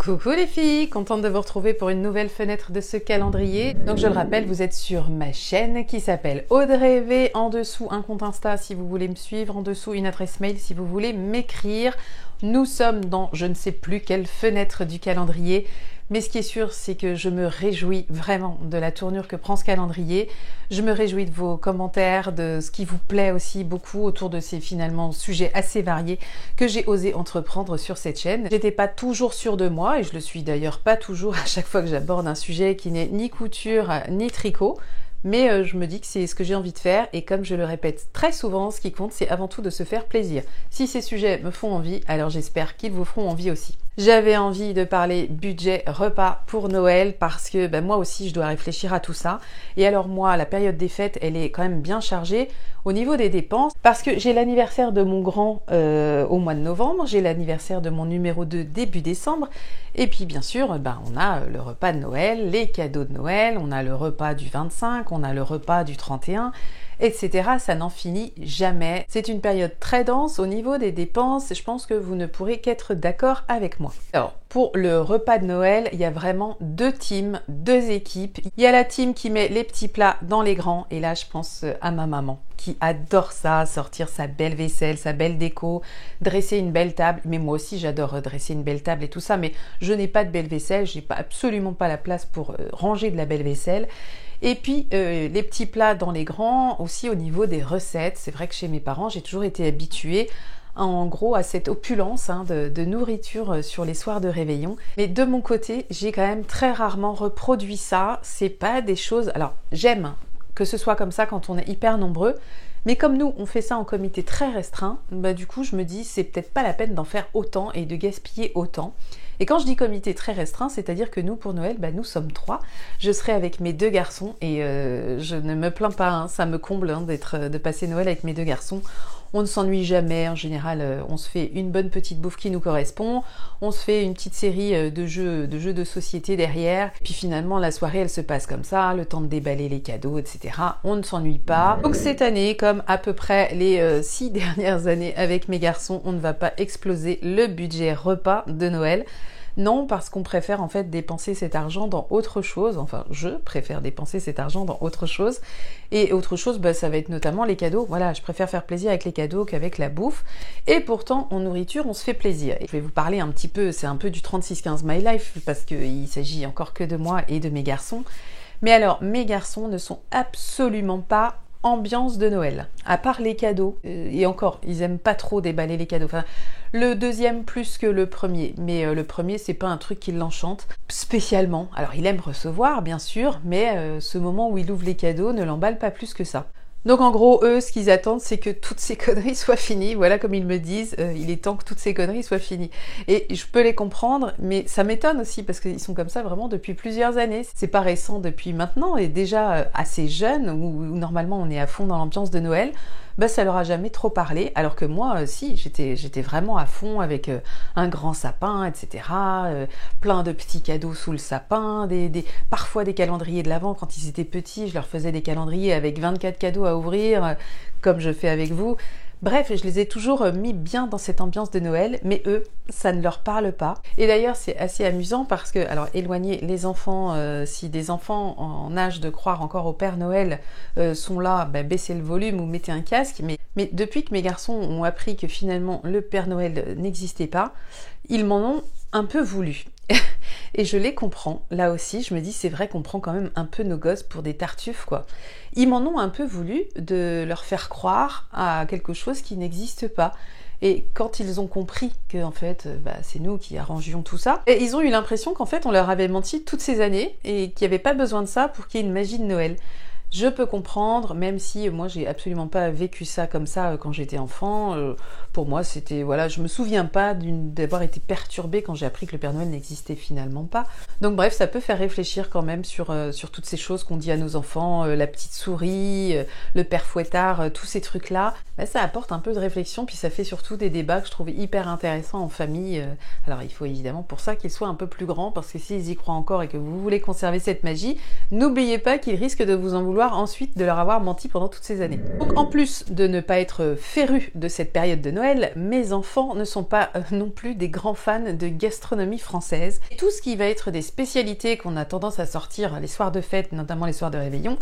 Coucou les filles, contente de vous retrouver pour une nouvelle fenêtre de ce calendrier. Donc je le rappelle, vous êtes sur ma chaîne qui s'appelle Audrey V. En dessous un compte Insta si vous voulez me suivre, en dessous une adresse mail si vous voulez m'écrire. Nous sommes dans je ne sais plus quelle fenêtre du calendrier, mais ce qui est sûr, c'est que je me réjouis vraiment de la tournure que prend ce calendrier. Je me réjouis de vos commentaires, de ce qui vous plaît aussi beaucoup autour de ces finalement sujets assez variés que j'ai osé entreprendre sur cette chaîne. J'étais pas toujours sûre de moi et je le suis d'ailleurs pas toujours à chaque fois que j'aborde un sujet qui n'est ni couture ni tricot. Mais je me dis que c'est ce que j'ai envie de faire et comme je le répète très souvent, ce qui compte c'est avant tout de se faire plaisir. Si ces sujets me font envie, alors j'espère qu'ils vous feront envie aussi. J'avais envie de parler budget repas pour Noël parce que moi aussi je dois réfléchir à tout ça. Et alors moi, la période des fêtes, elle est quand même bien chargée au niveau des dépenses parce que j'ai l'anniversaire de mon grand au mois de novembre, j'ai l'anniversaire de mon numéro 2 début décembre et puis bien sûr on a le repas de Noël, les cadeaux de Noël, on a le repas du 25, on a le repas du 31, etc. Ça n'en finit jamais. C'est une période très dense au niveau des dépenses. Je pense que vous ne pourrez qu'être d'accord avec moi. Alors, pour le repas de Noël, il y a vraiment deux teams, deux équipes. Il y a la team qui met les petits plats dans les grands. Et là, je pense à ma maman qui adore ça, sortir sa belle vaisselle, sa belle déco, dresser une belle table. Mais moi aussi, j'adore dresser une belle table et tout ça. Mais je n'ai pas de belle vaisselle. J'ai absolument pas la place pour ranger de la belle vaisselle. Et puis les petits plats dans les grands, aussi au niveau des recettes. C'est vrai que chez mes parents, j'ai toujours été habituée en gros à cette opulence de nourriture sur les soirs de réveillon. Mais de mon côté, j'ai quand même très rarement reproduit ça. C'est pas des choses... Alors j'aime que ce soit comme ça quand on est hyper nombreux, mais comme nous, on fait ça en comité très restreint, du coup je me dis c'est peut-être pas la peine d'en faire autant et de gaspiller autant. Et quand je dis comité très restreint, c'est-à-dire que nous, pour Noël, nous sommes 3. Je serai avec mes 2 garçons et je ne me plains pas, ça me comble de passer Noël avec mes 2 garçons. On ne s'ennuie jamais, en général, on se fait une bonne petite bouffe qui nous correspond, on se fait une petite série de jeux de société derrière, puis finalement la soirée elle se passe comme ça, le temps de déballer les cadeaux, etc. On ne s'ennuie pas. Donc cette année, comme à peu près les 6 dernières années avec mes garçons, on ne va pas exploser le budget repas de Noël. Non, parce qu'on préfère en fait dépenser cet argent dans autre chose. Enfin, je préfère dépenser cet argent dans autre chose. Et autre chose, ça va être notamment les cadeaux. Voilà, je préfère faire plaisir avec les cadeaux qu'avec la bouffe. Et pourtant, en nourriture, on se fait plaisir. Et je vais vous parler un petit peu, c'est un peu du 36-15 My Life, parce qu'il s'agit encore que de moi et de mes garçons. Mais alors, mes garçons ne sont absolument pas ambiance de Noël, à part les cadeaux, et encore, ils aiment pas trop déballer les cadeaux. Enfin, le deuxième plus que le premier, mais le premier, c'est pas un truc qui l'enchante spécialement. Alors, il aime recevoir, bien sûr, mais ce moment où il ouvre les cadeaux ne l'emballe pas plus que ça. Donc en gros, eux, ce qu'ils attendent, c'est que toutes ces conneries soient finies. Voilà, comme ils me disent, il est temps que toutes ces conneries soient finies. Et je peux les comprendre, mais ça m'étonne aussi, parce qu'ils sont comme ça vraiment depuis plusieurs années. C'est pas récent depuis maintenant, et déjà assez jeunes, où normalement on est à fond dans l'ambiance de Noël, ça leur a jamais trop parlé, alors que moi, si, j'étais vraiment à fond avec un grand sapin, etc., plein de petits cadeaux sous le sapin, parfois des calendriers de l'Avent. Quand ils étaient petits, je leur faisais des calendriers avec 24 cadeaux à ouvrir, comme je fais avec vous. Bref, je les ai toujours mis bien dans cette ambiance de Noël, mais eux, ça ne leur parle pas. Et d'ailleurs, c'est assez amusant parce que, alors éloignez les enfants, si des enfants en âge de croire encore au Père Noël sont là, baissez le volume ou mettez un casque. Mais depuis que mes garçons ont appris que finalement le Père Noël n'existait pas, ils m'en ont un peu voulu. Et je les comprends, là aussi, je me dis c'est vrai qu'on prend quand même un peu nos gosses pour des tartuffes quoi. Ils m'en ont un peu voulu de leur faire croire à quelque chose qui n'existe pas. Et quand ils ont compris que en fait c'est nous qui arrangions tout ça, et ils ont eu l'impression qu'en fait on leur avait menti toutes ces années et qu'il n'y avait pas besoin de ça pour qu'il y ait une magie de Noël. Je peux comprendre, même si moi j'ai absolument pas vécu ça comme ça quand j'étais enfant. Pour moi c'était, voilà, je me souviens pas d'avoir été perturbée quand j'ai appris que le Père Noël n'existait finalement pas. Donc bref, ça peut faire réfléchir quand même sur toutes ces choses qu'on dit à nos enfants, la petite souris, le père fouettard, tous ces trucs-là. Ça apporte un peu de réflexion, puis ça fait surtout des débats que je trouve hyper intéressants en famille. Alors il faut évidemment pour ça qu'ils soient un peu plus grands, parce que s'ils y croient encore et que vous voulez conserver cette magie, n'oubliez pas qu'ils risquent de vous en vouloir vouloir ensuite de leur avoir menti pendant toutes ces années. Donc en plus de ne pas être férus de cette période de Noël, mes enfants ne sont pas non plus des grands fans de gastronomie française. Et tout ce qui va être des spécialités qu'on a tendance à sortir les soirs de fête, notamment les soirs de réveillon,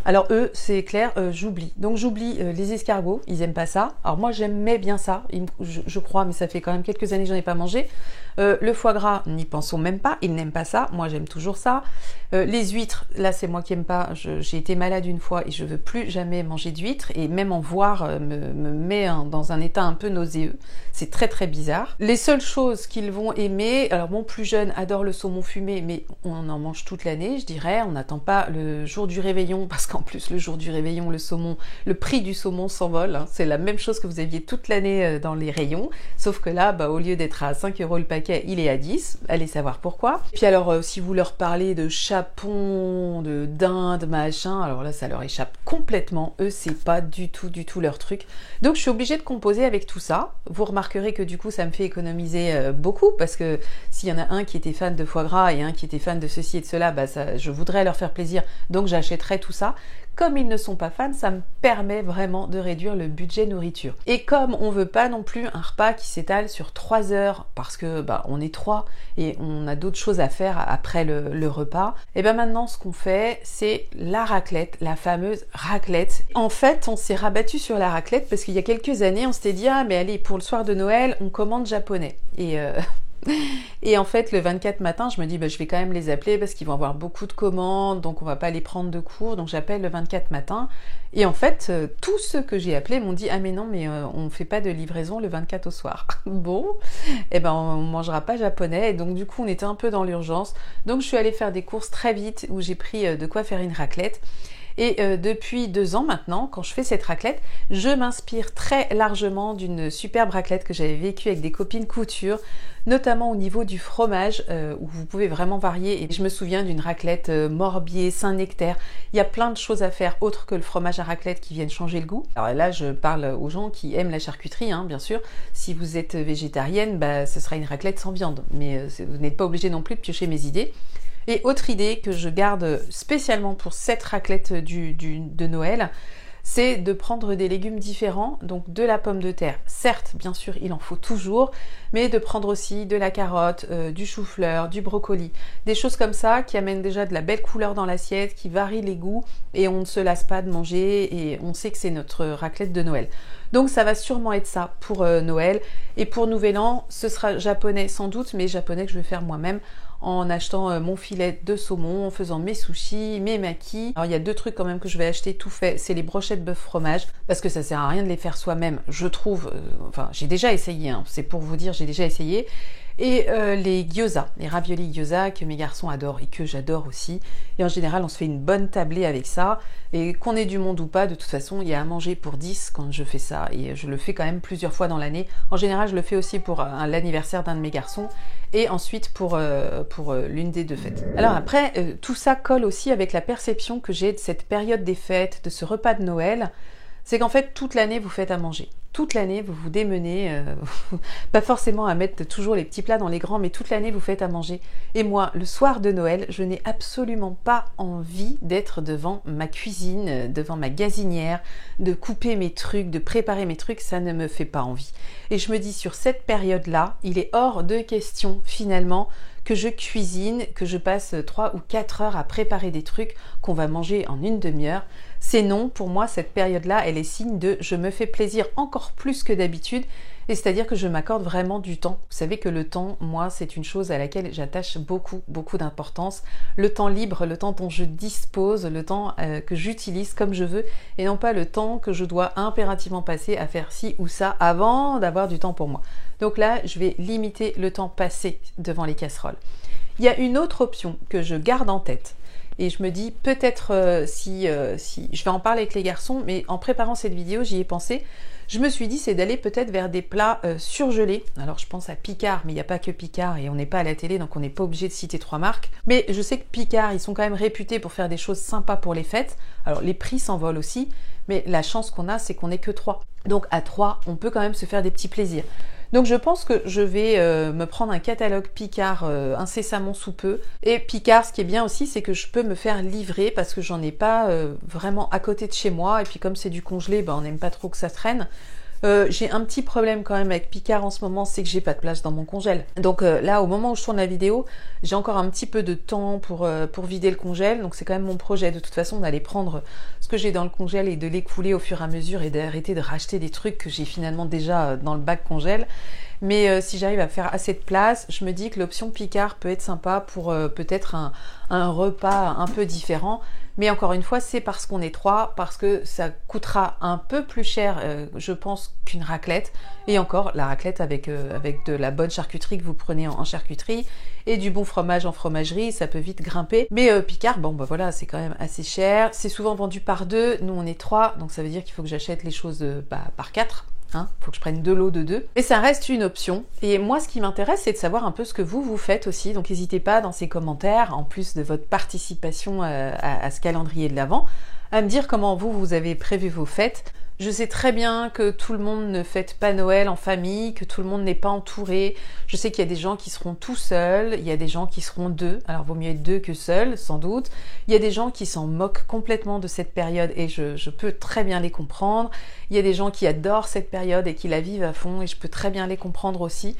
alors eux, c'est clair, j'oublie. Donc j'oublie les escargots, ils aiment pas ça. Alors moi j'aimais bien ça, je crois, mais ça fait quand même quelques années que j'en ai pas mangé. Le foie gras, n'y pensons même pas, ils n'aiment pas ça, moi j'aime toujours ça. Les huîtres, là c'est moi qui aime pas, j'ai été malade une fois et je veux plus jamais manger d'huîtres, et même en voir me met dans un état un peu nauséeux. C'est très très bizarre. Les seules choses qu'ils vont aimer, alors mon plus jeune adore le saumon fumé, mais on en mange toute l'année, je dirais, on n'attend pas le jour du réveillon, parce qu'en plus le jour du réveillon, le saumon, le prix du saumon s'envole, hein. C'est la même chose que vous aviez toute l'année dans les rayons, sauf que là, au lieu d'être à 5 € le paquet, il est à 10, allez savoir pourquoi. Puis alors, si vous leur parlez de chapon, de dinde, machin, alors là, ça leur échappe complètement. Eux, c'est pas du tout leur truc. Donc, je suis obligée de composer avec tout ça. Vous remarquerez que du coup, ça me fait économiser beaucoup, parce que s'il y en a un qui était fan de foie gras et un qui était fan de ceci et de cela, je voudrais leur faire plaisir, donc j'achèterai tout ça. Comme ils ne sont pas fans, ça me permet vraiment de réduire le budget nourriture. Et comme on veut pas non plus un repas qui s'étale sur 3 heures, parce que on est 3 et on a d'autres choses à faire après le repas, et maintenant ce qu'on fait, c'est la raclette, la fameuse raclette. En fait, on s'est rabattu sur la raclette parce qu'il y a quelques années, on s'était dit, ah mais allez, pour le soir de Noël, on commande japonais. Et en fait, le 24 matin, je me dis, je vais quand même les appeler parce qu'ils vont avoir beaucoup de commandes, donc on va pas les prendre de court, donc j'appelle le 24 matin. Et en fait, tous ceux que j'ai appelés m'ont dit, ah mais non, mais on fait pas de livraison le 24 au soir. Bon, on mangera pas japonais, et donc du coup, on était un peu dans l'urgence. Donc je suis allée faire des courses très vite, où j'ai pris de quoi faire une raclette. Et depuis 2 ans maintenant, quand je fais cette raclette, je m'inspire très largement d'une superbe raclette que j'avais vécue avec des copines couture, notamment au niveau du fromage, où vous pouvez vraiment varier. Et je me souviens d'une raclette Morbier, Saint-Nectaire. Il y a plein de choses à faire autres que le fromage à raclette qui viennent changer le goût. Alors là, je parle aux gens qui aiment la charcuterie, hein, bien sûr. Si vous êtes végétarienne, ce sera une raclette sans viande. Mais vous n'êtes pas obligé non plus de piocher mes idées. Et autre idée que je garde spécialement pour cette raclette de Noël, c'est de prendre des légumes différents, donc de la pomme de terre. Certes, bien sûr, il en faut toujours, mais de prendre aussi de la carotte, du chou-fleur, du brocoli, des choses comme ça qui amènent déjà de la belle couleur dans l'assiette, qui varient les goûts, et on ne se lasse pas de manger, et on sait que c'est notre raclette de Noël. Donc ça va sûrement être ça pour Noël, et pour Nouvel An, ce sera japonais sans doute, mais japonais que je vais faire moi-même, en achetant mon filet de saumon, en faisant mes sushis, mes makis. Alors il y a 2 trucs quand même que je vais acheter tout fait, c'est les brochettes bœuf fromage, parce que ça sert à rien de les faire soi-même, je trouve, j'ai déjà essayé, hein, c'est pour vous dire, j'ai déjà essayé. Et les gyoza, les raviolis gyoza que mes garçons adorent et que j'adore aussi. Et en général, on se fait une bonne tablée avec ça. Et qu'on ait du monde ou pas, de toute façon, il y a à manger pour 10 quand je fais ça. Et je le fais quand même plusieurs fois dans l'année. En général, je le fais aussi pour l'anniversaire d'un de mes garçons. Et ensuite pour l'une des 2 fêtes. Alors après, tout ça colle aussi avec la perception que j'ai de cette période des fêtes, de ce repas de Noël. C'est qu'en fait, toute l'année, vous faites à manger. Toute l'année, vous vous démenez, pas forcément à mettre toujours les petits plats dans les grands, mais toute l'année, vous faites à manger. Et moi, le soir de Noël, je n'ai absolument pas envie d'être devant ma cuisine, devant ma gazinière, de couper mes trucs, de préparer mes trucs, ça ne me fait pas envie. Et je me dis, sur cette période-là, il est hors de question, finalement, que je cuisine, que je passe 3 ou 4 heures à préparer des trucs qu'on va manger en une demi-heure. C'est non, pour moi, cette période-là, elle est signe de je me fais plaisir encore plus que d'habitude, et c'est-à-dire que je m'accorde vraiment du temps. Vous savez que le temps, moi, c'est une chose à laquelle j'attache beaucoup d'importance. Le temps libre, le temps dont je dispose, le temps que j'utilise comme je veux, et non pas le temps que je dois impérativement passer à faire ci ou ça avant d'avoir du temps pour moi. Donc là, je vais limiter le temps passé devant les casseroles. Il y a une autre option que je garde en tête. Et je me dis peut-être si je vais en parler avec les garçons, mais en préparant cette vidéo, j'y ai pensé. Je me suis dit c'est d'aller peut-être vers des plats surgelés. Alors je pense à Picard, mais il n'y a pas que Picard et on n'est pas à la télé, donc on n'est pas obligé de citer 3 marques. Mais je sais que Picard, ils sont quand même réputés pour faire des choses sympas pour les fêtes. Alors les prix s'envolent aussi, mais la chance qu'on a, c'est qu'on n'est que 3. Donc à 3, on peut quand même se faire des petits plaisirs. Donc je pense que je vais me prendre un catalogue Picard incessamment sous peu. Et Picard, ce qui est bien aussi, c'est que je peux me faire livrer parce que j'en ai pas vraiment à côté de chez moi. Et puis comme c'est du congelé, on n'aime pas trop que ça traîne. J'ai un petit problème quand même avec Picard en ce moment, c'est que j'ai pas de place dans mon congèle. Donc là, au moment où je tourne la vidéo, j'ai encore un petit peu de temps pour vider le congèle. Donc c'est quand même mon projet de toute façon d'aller prendre ce que j'ai dans le congèle et de l'écouler au fur et à mesure et d'arrêter de racheter des trucs que j'ai finalement déjà dans le bac congèle. Mais si j'arrive à faire assez de place, je me dis que l'option Picard peut être sympa pour peut-être un repas un peu différent. Mais encore une fois, c'est parce qu'on est 3, parce que ça coûtera un peu plus cher, je pense, qu'une raclette. Et encore, la raclette avec de la bonne charcuterie que vous prenez en charcuterie et du bon fromage en fromagerie, ça peut vite grimper. Mais Picard, voilà, c'est quand même assez cher. C'est souvent vendu par 2, nous on est 3, donc ça veut dire qu'il faut que j'achète les choses par 4. Faut que je prenne 2 lots de 2. Et ça reste une option. Et moi, ce qui m'intéresse, c'est de savoir un peu ce que vous faites aussi. Donc n'hésitez pas dans ces commentaires, en plus de votre participation à ce calendrier de l'Avent, à me dire comment vous avez prévu vos fêtes. Je sais très bien que tout le monde ne fête pas Noël en famille, que tout le monde n'est pas entouré. Je sais qu'il y a des gens qui seront tout seuls, il y a des gens qui seront 2. Alors vaut mieux être 2 que seul, sans doute. Il y a des gens qui s'en moquent complètement de cette période et je peux très bien les comprendre. Il y a des gens qui adorent cette période et qui la vivent à fond et je peux très bien les comprendre aussi.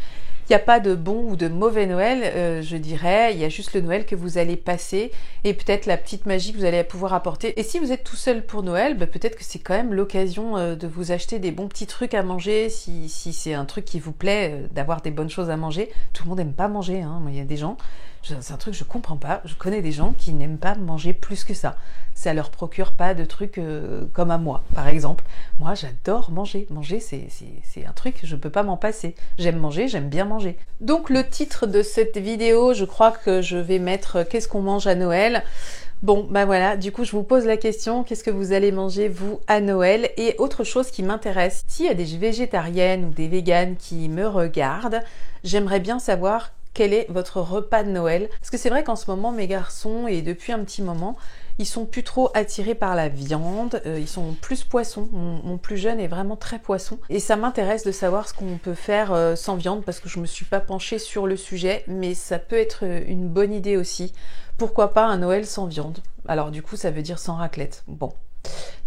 Il n'y a pas de bon ou de mauvais Noël, je dirais. Il y a juste le Noël que vous allez passer et peut-être la petite magie que vous allez pouvoir apporter. Et si vous êtes tout seul pour Noël, peut-être que c'est quand même l'occasion de vous acheter des bons petits trucs à manger si c'est un truc qui vous plaît, d'avoir des bonnes choses à manger. Tout le monde n'aime pas manger, Moi, il y a des gens, c'est un truc que je comprends pas. Je connais des gens qui n'aiment pas manger plus que ça. Ça leur procure pas de trucs comme à moi, par exemple. Moi, j'adore manger. Manger, c'est un truc, je peux pas m'en passer. J'aime manger, j'aime bien manger. Donc, le titre de cette vidéo, je crois que je vais mettre « Qu'est-ce qu'on mange à Noël ?» Bon, voilà, du coup, je vous pose la question, qu'est-ce que vous allez manger, vous, à Noël? Et autre chose qui m'intéresse, s'il y a des végétariennes ou des véganes qui me regardent, j'aimerais bien savoir quel est votre repas de Noël. Parce que c'est vrai qu'en ce moment, mes garçons, et depuis un petit moment, ils sont plus trop attirés par la viande, ils sont plus poissons. Mon plus jeune est vraiment très poisson. Et ça m'intéresse de savoir ce qu'on peut faire sans viande, parce que je me suis pas penchée sur le sujet, mais ça peut être une bonne idée aussi. Pourquoi pas un Noël sans viande? Alors du coup, ça veut dire sans raclette. Bon.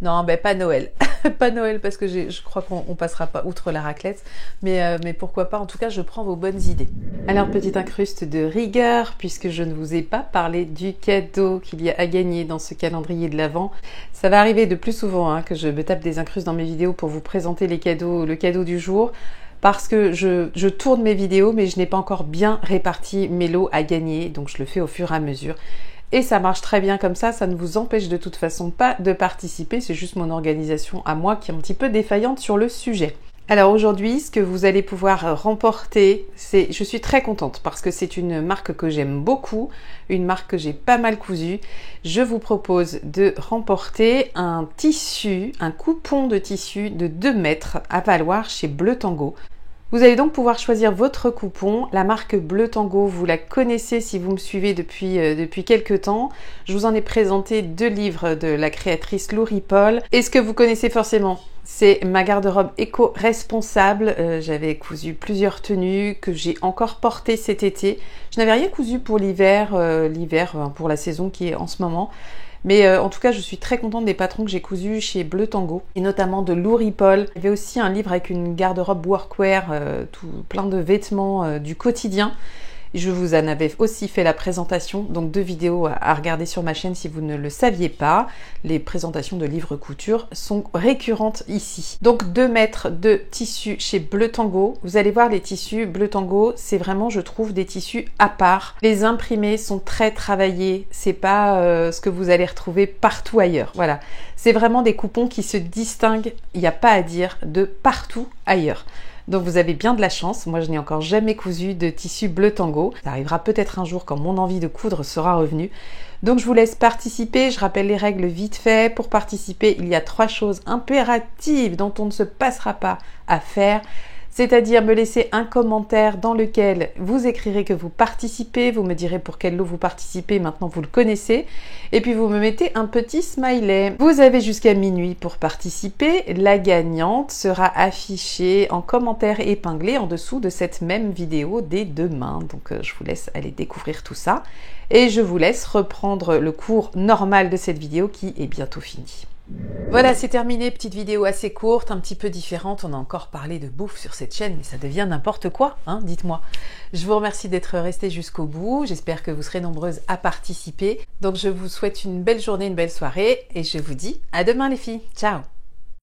Non, pas Noël. Pas Noël parce que je crois qu'on passera pas outre la raclette. Mais pourquoi pas, en tout cas, je prends vos bonnes idées. Alors, petite incruste de rigueur, puisque je ne vous ai pas parlé du cadeau qu'il y a à gagner dans ce calendrier de l'Avent. Ça va arriver de plus souvent que je me tape des incrustes dans mes vidéos pour vous présenter les cadeaux, le cadeau du jour. Parce que je tourne mes vidéos, mais je n'ai pas encore bien réparti mes lots à gagner. Donc, je le fais au fur et à mesure. Et ça marche très bien comme ça ne vous empêche de toute façon pas de participer, c'est juste mon organisation à moi qui est un petit peu défaillante sur le sujet. Alors aujourd'hui, ce que vous allez pouvoir remporter, je suis très contente parce que c'est une marque que j'aime beaucoup, une marque que j'ai pas mal cousue. Je vous propose de remporter un tissu, un coupon de tissu de 2 mètres à valoir chez Bleu Tango. Vous allez donc pouvoir choisir votre coupon. La marque Bleu Tango, vous la connaissez si vous me suivez depuis quelques temps. Je vous en ai présenté 2 livres de la créatrice Lou Ripoll. Et ce que vous connaissez forcément, c'est ma garde-robe éco-responsable. J'avais cousu plusieurs tenues que j'ai encore portées cet été. Je n'avais rien cousu pour l'hiver, pour la saison qui est en ce moment. Mais en tout cas, je suis très contente des patrons que j'ai cousus chez Bleu Tango, et notamment de Lou Ripoll. Il y avait aussi un livre avec une garde-robe workwear, plein de vêtements du quotidien. Je vous en avais aussi fait la présentation, donc 2 vidéos à regarder sur ma chaîne si vous ne le saviez pas. Les présentations de livres couture sont récurrentes ici. Donc 2 mètres de tissu chez Bleu Tango. Vous allez voir les tissus Bleu Tango, c'est vraiment, je trouve, des tissus à part. Les imprimés sont très travaillés, c'est pas ce que vous allez retrouver partout ailleurs. Voilà, c'est vraiment des coupons qui se distinguent, il n'y a pas à dire, de partout ailleurs. Donc vous avez bien de la chance, moi je n'ai encore jamais cousu de tissu Bleu Tango. Ça arrivera peut-être un jour quand mon envie de coudre sera revenue. Donc je vous laisse participer, je rappelle les règles vite fait. Pour participer, il y a 3 choses impératives dont on ne se passera pas à faire. c'est-à-dire me laisser un commentaire dans lequel vous écrirez que vous participez, vous me direz pour quel lot vous participez, maintenant vous le connaissez, et puis vous me mettez un petit smiley. Vous avez jusqu'à minuit pour participer, la gagnante sera affichée en commentaire épinglé en dessous de cette même vidéo dès demain. Donc je vous laisse aller découvrir tout ça, et je vous laisse reprendre le cours normal de cette vidéo qui est bientôt fini. Voilà, c'est terminé, petite vidéo assez courte, un petit peu différente. On a encore parlé de bouffe sur cette chaîne, mais ça devient n'importe quoi, hein, dites-moi. Je vous remercie d'être restés jusqu'au bout, j'espère que vous serez nombreuses à participer. Donc je vous souhaite une belle journée, une belle soirée, et je vous dis à demain les filles. Ciao!